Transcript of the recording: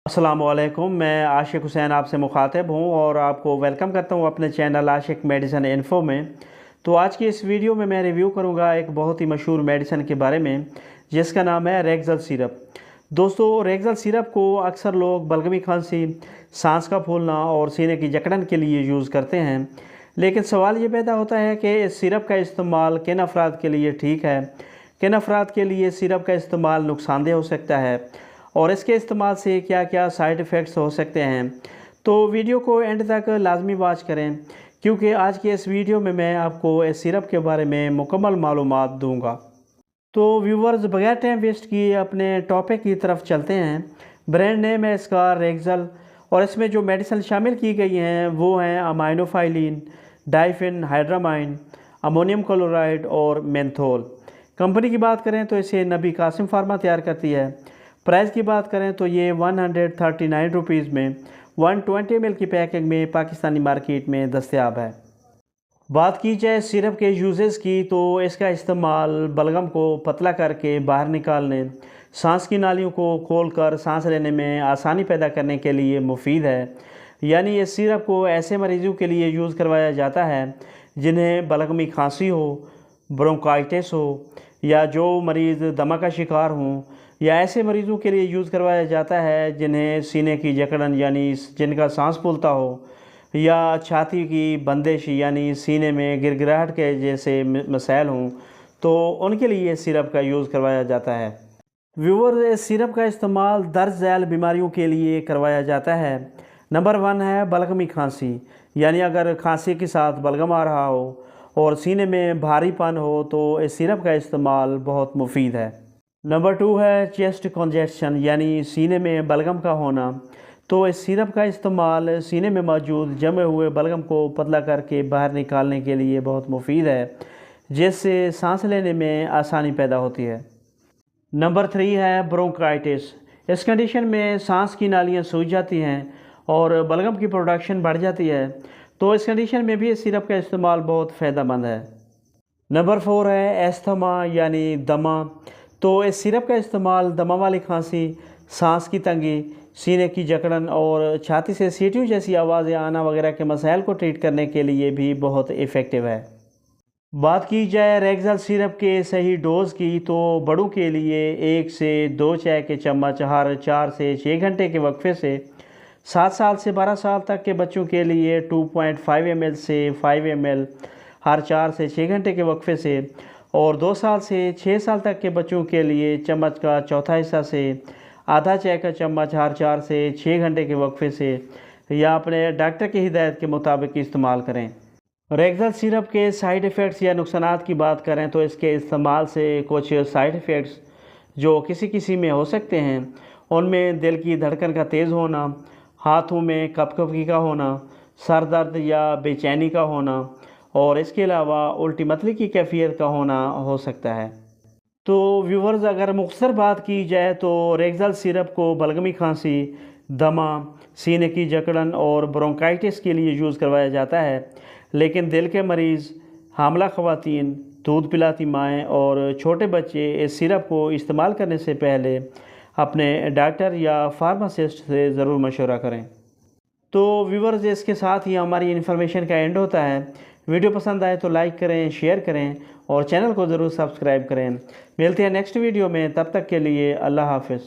अस्सलाम वालेकुम। मैं आशिक हुसैन आपसे मुखातिब हूँ और आपको वेलकम करता हूँ अपने चैनल आशिक मेडिसिन इन्फो में। तो आज की इस वीडियो में मैं रिव्यू करूँगा एक बहुत ही मशहूर मेडिसिन के बारे में जिसका नाम है रेक्सल सिरप। दोस्तों, रेक्सल सिरप को अक्सर लोग बलगमी खांसी, सांस का फूलना और सीने की जकड़न के लिए यूज़ करते हैं। लेकिन सवाल ये पैदा होता है कि इस सिरप का इस्तेमाल किन अफराद के लिए ठीक है, किन अफराद के लिए सिरप का इस्तेमाल नुकसानदेह हो सकता है और इसके इस्तेमाल से क्या क्या साइड इफ़ेक्ट्स हो सकते हैं। तो वीडियो को एंड तक लाजमी वॉच करें क्योंकि आज की इस वीडियो में मैं आपको इस सिरप के बारे में मुकम्मल मालूमात दूंगा। तो व्यूवर्स, बगैर टाइम वेस्ट किए अपने टॉपिक की तरफ चलते हैं। ब्रांड नेम है इसका रेक्सल और इसमें जो मेडिसिन शामिल की गई हैं वो हैं अमाइनोफाइलिन, डाइफिन हाइड्रामाइन, अमोनियम क्लोराइड और मेंथोल। कंपनी की बात करें तो इसे नबी कासिम फार्मा तैयार करती है। प्राइस की बात करें तो ये 139 रुपीज़ में 120 ml की पैकिंग में पाकिस्तानी मार्केट में दस्तयाब है। बात की जाए सिरप के यूजेस की तो इसका इस्तेमाल बलगम को पतला करके बाहर निकालने, सांस की नालियों को खोलकर सांस लेने में आसानी पैदा करने के लिए मुफीद है। यानी इस सिरप को ऐसे मरीज़ों के लिए यूज़ करवाया जाता है जिन्हें बलगमी खांसी हो, ब्रोंकाइटिस हो या जो मरीज़ दमा का शिकार हों, या ऐसे मरीज़ों के लिए यूज़ करवाया जाता है जिन्हें सीने की जकड़न यानी जिनका सांस फूलता हो या छाती की बंदिश यानी सीने में गिरगिराहट के जैसे मसाइल हों, तो उनके लिए इस सिरप का यूज़ करवाया जाता है। व्यूअर, इस सिरप का इस्तेमाल दर्ज झैल बीमारियों के लिए करवाया जाता है। नंबर 1 है बलगमी खांसी, यानी अगर खांसी के साथ बलगम आ रहा हो और सीने में भारीपन हो तो इस सिरप का इस्तेमाल बहुत मुफीद है। नंबर 2 है चेस्ट कंजेशन, यानी सीने में बलगम का होना। तो इस सिरप का इस्तेमाल सीने में मौजूद जमे हुए बलगम को पतला करके बाहर निकालने के लिए बहुत मुफीद है, जिससे सांस लेने में आसानी पैदा होती है। नंबर 3 है ब्रोंकाइटिस। इस कंडीशन में सांस की नालियाँ सूज जाती हैं और बलगम की प्रोडक्शन बढ़ जाती है, तो इस कंडीशन में भी इस सिरप का इस्तेमाल बहुत फ़ायदेमंद है। नंबर 4 है एस्थमा, यानी दमा। तो इस सिरप का इस्तेमाल दमा वाली खांसी, सांस की तंगी, सीने की जकड़न और छाती से सीटियों जैसी आवाज़ें आना वगैरह के मसाइल को ट्रीट करने के लिए भी बहुत इफ़ेक्टिव है। बात की जाए रेक्सल सिरप के सही डोज़ की तो बड़ों के लिए 1 से 2 चाय के चम्मच हर 4 से 6 घंटे के वक्फे से, 7 साल से 12 साल तक के बच्चों के लिए 2.5 ml से 5 ml हर 4 से 6 घंटे के वक्फे से, और 2 साल से 6 साल तक के बच्चों के लिए चम्मच का चौथा हिस्सा से आधा चाय का चम्मच हर 4 से 6 घंटे के वक्फे से या अपने डॉक्टर की हिदायत के मुताबिक इस्तेमाल करें। रेक्सल सिरप के साइड इफ़ेक्ट्स या नुकसानात की बात करें तो इसके इस्तेमाल से कुछ साइड इफ़ेक्ट्स जो किसी किसी में हो सकते हैं उनमें दिल की धड़कन का तेज़ होना, हाथों में कपकपी का होना, सर दर्द या बेचैनी का होना और इसके अलावा उल्टी मतली की कैफियत का होना हो सकता है। तो व्यूवर्स, अगर मुख्तसर बात की जाए तो रेक्सल सिरप को बलगमी खांसी, दमा, सीने की जकड़न और ब्रोंकाइटिस के लिए यूज़ करवाया जाता है। लेकिन दिल के मरीज़, हामला ख़वातीन, दूध पिलाती माएँ और छोटे बच्चे इस सिरप को इस्तेमाल करने से पहले अपने डॉक्टर या फार्मासिस्ट से ज़रूर मशवरा करें। तो व्यूवर्स, इसके साथ ही हमारी इन्फॉर्मेशन का एंड होता है। वीडियो पसंद आए तो लाइक करें, शेयर करें और चैनल को ज़रूर सब्सक्राइब करें। मिलते हैं नेक्स्ट वीडियो में, तब तक के लिए अल्लाह हाफ़िज़।